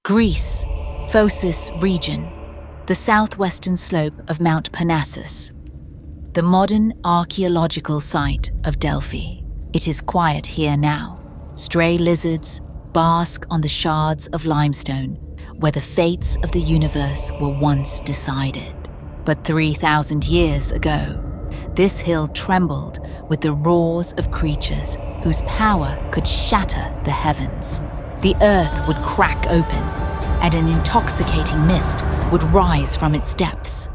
Greece, Phocis region, the southwestern slope of Mount Parnassus, the modern archaeological site of Delphi. It is quiet here now. Stray lizards bask on the shards of limestone where the fates of the universe were once decided. But 3,000 years ago, this hill trembled with the roars of creatures whose power could shatter the heavens. The earth would crack open, and an intoxicating mist would rise from its depths.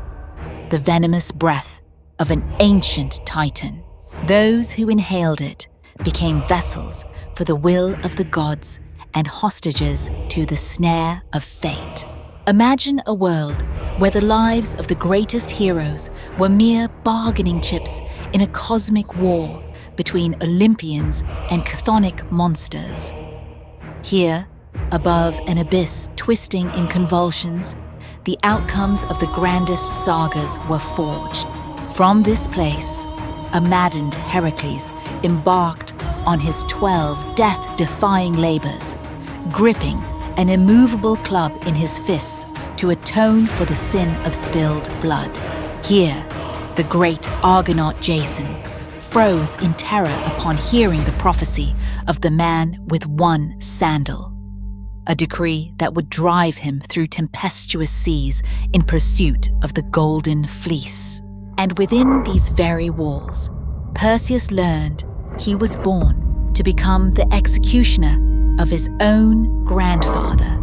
The venomous breath of an ancient titan. Those who inhaled it became vessels for the will of the gods and hostages to the snare of fate. Imagine a world where the lives of the greatest heroes were mere bargaining chips in a cosmic war between Olympians and chthonic monsters. Here, above an abyss twisting in convulsions, the outcomes of the grandest sagas were forged. From this place, a maddened Heracles embarked on his 12 death-defying labors, gripping an immovable club in his fists to atone for the sin of spilled blood. Here, the great Argonaut Jason froze in terror upon hearing the prophecy of the man with one sandal, a decree that would drive him through tempestuous seas in pursuit of the golden fleece. And within these very walls, Perseus learned he was born to become the executioner of his own grandfather,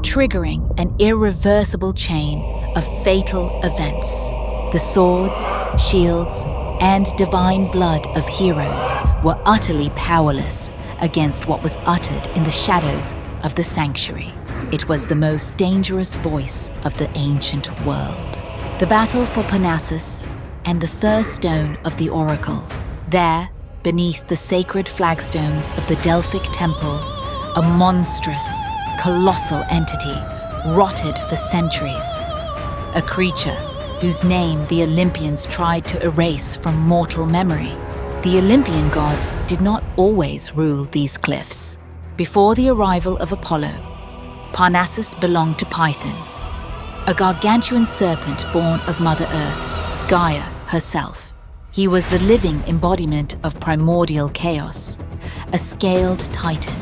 triggering an irreversible chain of fatal events. The swords, shields, and divine blood of heroes were utterly powerless against what was uttered in the shadows of the sanctuary. It was the most dangerous voice of the ancient world. The battle for Parnassus and the first stone of the Oracle. There, beneath the sacred flagstones of the Delphic temple, a monstrous, colossal entity rotted for centuries. A creature whose name the Olympians tried to erase from mortal memory. The Olympian gods did not always rule these cliffs. Before the arrival of Apollo, Parnassus belonged to Python, a gargantuan serpent born of Mother Earth, Gaia herself. He was the living embodiment of primordial chaos, a scaled titan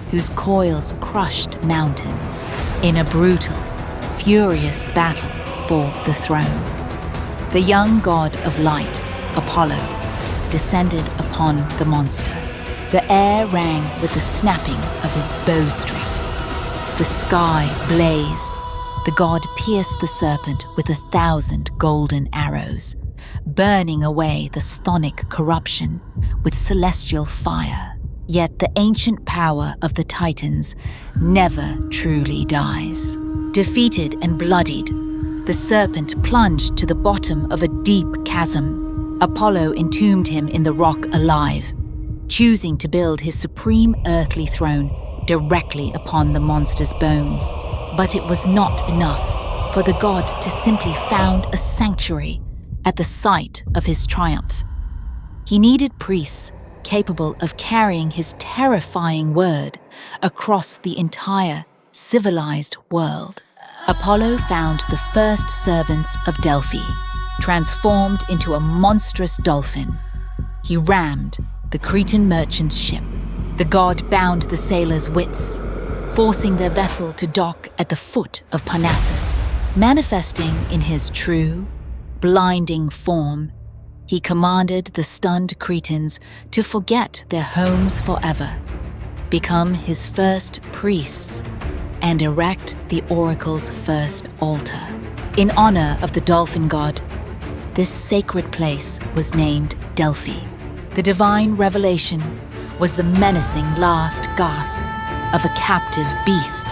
whose coils crushed mountains in a brutal, furious battle for the throne. The young god of light, Apollo, descended upon the monster. The air rang with the snapping of his bowstring. The sky blazed. The god pierced the serpent with 1,000 golden arrows, burning away the chthonic corruption with celestial fire. Yet the ancient power of the Titans never truly dies. Defeated and bloodied, the serpent plunged to the bottom of a deep chasm. Apollo entombed him in the rock alive, choosing to build his supreme earthly throne directly upon the monster's bones. But it was not enough for the god to simply found a sanctuary at the site of his triumph. He needed priests capable of carrying his terrifying word across the entire civilized world. Apollo found the first servants of Delphi, transformed into a monstrous dolphin. He rammed the Cretan merchant's ship. The god bound the sailors' wits, forcing their vessel to dock at the foot of Parnassus. Manifesting in his true, blinding form, he commanded the stunned Cretans to forget their homes forever, become his first priests, and erect the oracle's first altar. In honor of the dolphin god, this sacred place was named Delphi. The divine revelation was the menacing last gasp of a captive beast,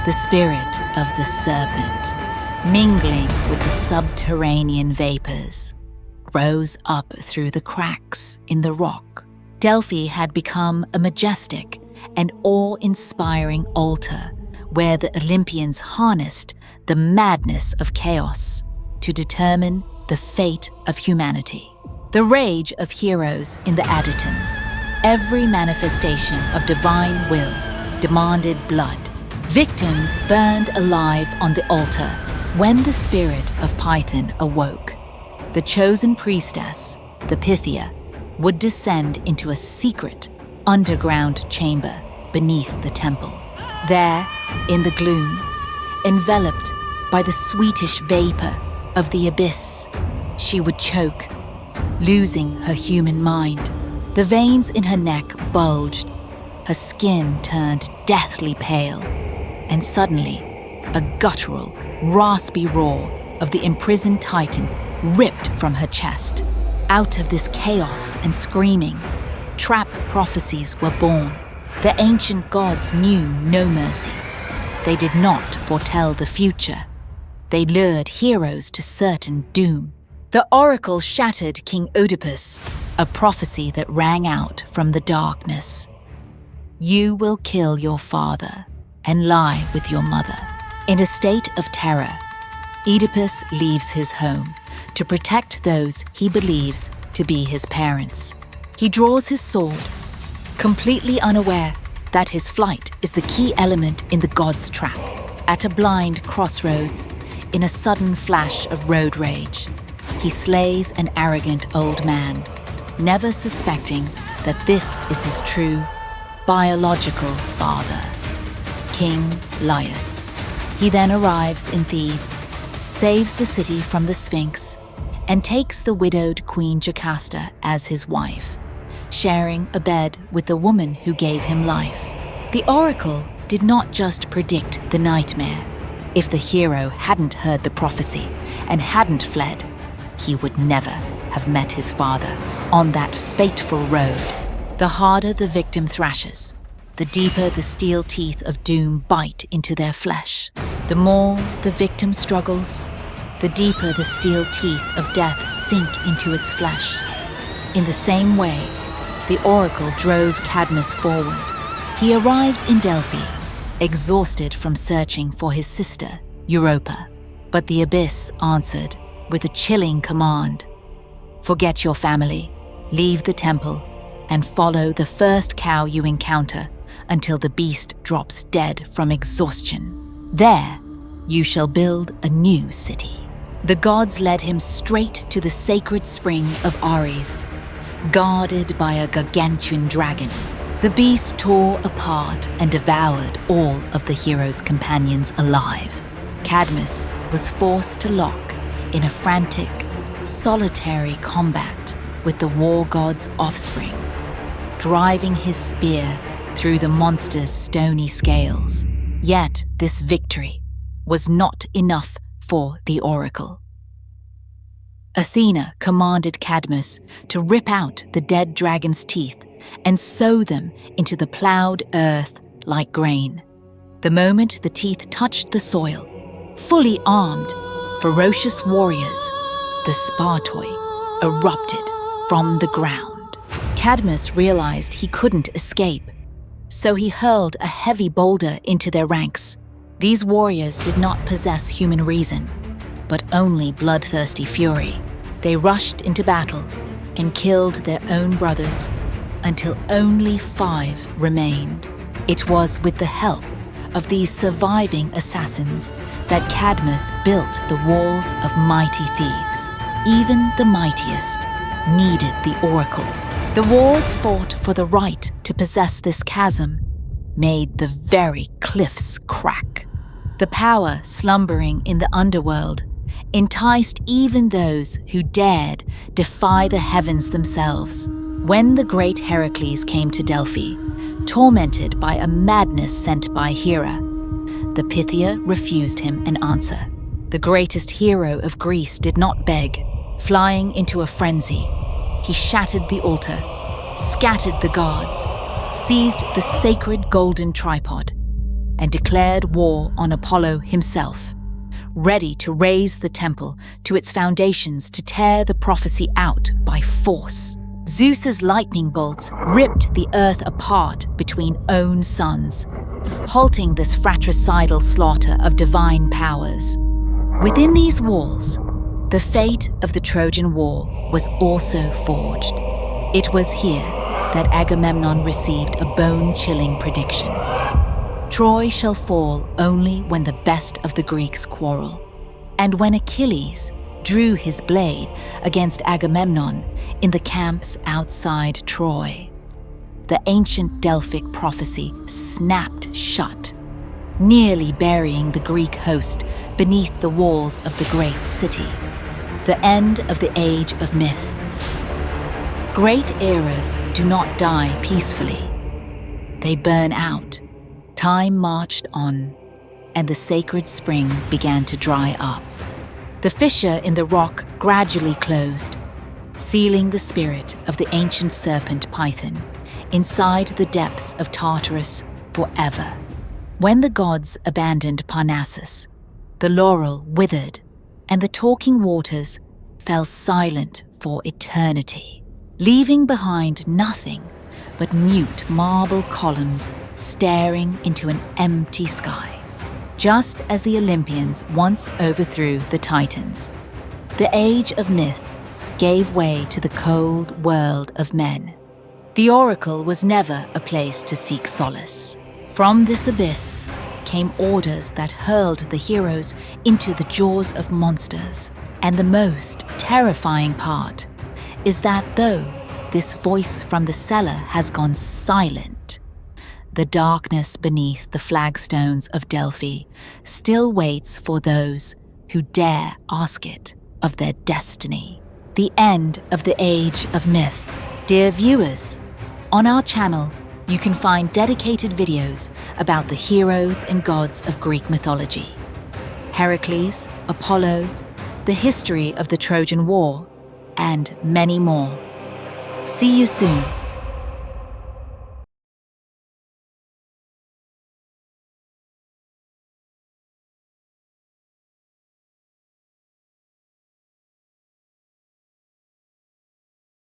the spirit of the serpent, mingling with the subterranean vapors, rose up through the cracks in the rock. Delphi had become a majestic and awe-inspiring altar where the Olympians harnessed the madness of chaos to determine the fate of humanity. The rage of heroes in the Adyton, every manifestation of divine will demanded blood. Victims burned alive on the altar. When the spirit of Python awoke, the chosen priestess, the Pythia, would descend into a secret underground chamber beneath the temple. There, in the gloom, enveloped by the sweetish vapor of the abyss, she would choke, losing her human mind. The veins in her neck bulged, her skin turned deathly pale, and suddenly, a guttural, raspy roar of the imprisoned Titan ripped from her chest. Out of this chaos and screaming, trap prophecies were born. The ancient gods knew no mercy. They did not foretell the future. They lured heroes to certain doom. The oracle shattered King Oedipus, a prophecy that rang out from the darkness. You will kill your father and lie with your mother. In a state of terror, Oedipus leaves his home to protect those he believes to be his parents. He draws his sword, completely unaware that his flight is the key element in the god's trap. At a blind crossroads, in a sudden flash of road rage, he slays an arrogant old man, never suspecting that this is his true, biological father, King Laius. He then arrives in Thebes, saves the city from the Sphinx, and takes the widowed Queen Jocasta as his wife, sharing a bed with the woman who gave him life. The oracle did not just predict the nightmare. If the hero hadn't heard the prophecy and hadn't fled, he would never have met his father on that fateful road. The harder the victim thrashes, the deeper the steel teeth of doom bite into their flesh. The more the victim struggles, the deeper the steel teeth of death sink into its flesh. In the same way, the oracle drove Cadmus forward. He arrived in Delphi, exhausted from searching for his sister, Europa. But the abyss answered with a chilling command. Forget your family, leave the temple, and follow the first cow you encounter until the beast drops dead from exhaustion. There, you shall build a new city. The gods led him straight to the sacred spring of Ares, guarded by a gargantuan dragon. The beast tore apart and devoured all of the hero's companions alive. Cadmus was forced to lock in a frantic, solitary combat with the war god's offspring, driving his spear through the monster's stony scales. Yet this victory was not enough for the oracle. Athena commanded Cadmus to rip out the dead dragon's teeth and sow them into the plowed earth like grain. The moment the teeth touched the soil, fully armed, ferocious warriors, the Spartoi, erupted from the ground. Cadmus realized he couldn't escape, so he hurled a heavy boulder into their ranks. These warriors did not possess human reason, but only bloodthirsty fury. They rushed into battle and killed their own brothers until only 5 remained. It was with the help of these surviving assassins that Cadmus built the walls of mighty Thebes. Even the mightiest needed the oracle. The wars fought for the right to possess this chasm made the very cliffs crack. The power slumbering in the underworld enticed even those who dared defy the heavens themselves. When the great Heracles came to Delphi, tormented by a madness sent by Hera, the Pythia refused him an answer. The greatest hero of Greece did not beg. Flying into a frenzy, he shattered the altar, scattered the guards, seized the sacred golden tripod, and declared war on Apollo himself, ready to raise the temple to its foundations to tear the prophecy out by force. Zeus's lightning bolts ripped the earth apart between own suns, halting this fratricidal slaughter of divine powers. Within these walls, the fate of the Trojan War was also forged. It was here that Agamemnon received a bone-chilling prediction. Troy shall fall only when the best of the Greeks quarrel, and when Achilles drew his blade against Agamemnon in the camps outside Troy. The ancient Delphic prophecy snapped shut, nearly burying the Greek host beneath the walls of the great city. The end of the age of myth. Great eras do not die peacefully. They burn out. Time marched on, and the sacred spring began to dry up. The fissure in the rock gradually closed, sealing the spirit of the ancient serpent Python inside the depths of Tartarus forever. When the gods abandoned Parnassus, the laurel withered, and the talking waters fell silent for eternity, leaving behind nothing but mute marble columns staring into an empty sky. Just as the Olympians once overthrew the Titans, the age of myth gave way to the cold world of men. The Oracle was never a place to seek solace. From this abyss came orders that hurled the heroes into the jaws of monsters. And the most terrifying part is that though this voice from the cellar has gone silent, the darkness beneath the flagstones of Delphi still waits for those who dare ask it of their destiny. The end of the age of myth. Dear viewers, on our channel, you can find dedicated videos about the heroes and gods of Greek mythology. Heracles, Apollo, the history of the Trojan War, and many more. See you soon.